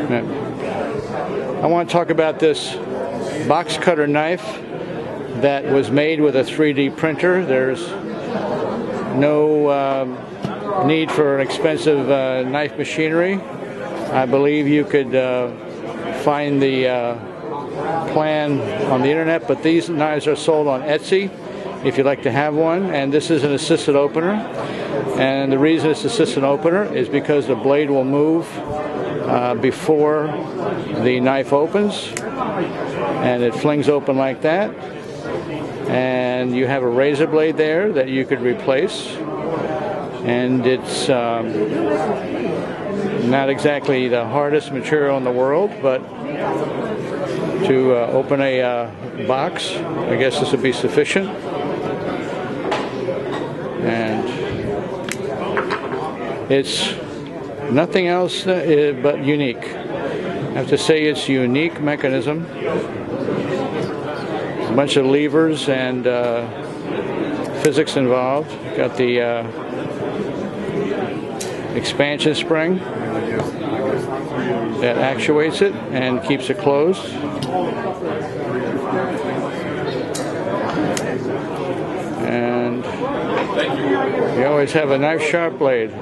I want to talk about this box cutter knife that was made with a 3D printer. There's no need for an expensive knife machinery. I believe you could find the plan on the internet, but these knives are sold on Etsy if you'd like to have one. And this is an assisted opener, and the reason it's assisted opener is because the blade will move before the knife opens, and it flings open like that, and you have a razor blade there that you could replace, and it's not exactly the hardest material in the world, but to open a box, I guess this would be sufficient. And it's nothing else but unique. I have to say it's a unique mechanism. A bunch of levers and physics involved. Got the expansion spring that actuates it and keeps it closed. And you always have a nice sharp blade.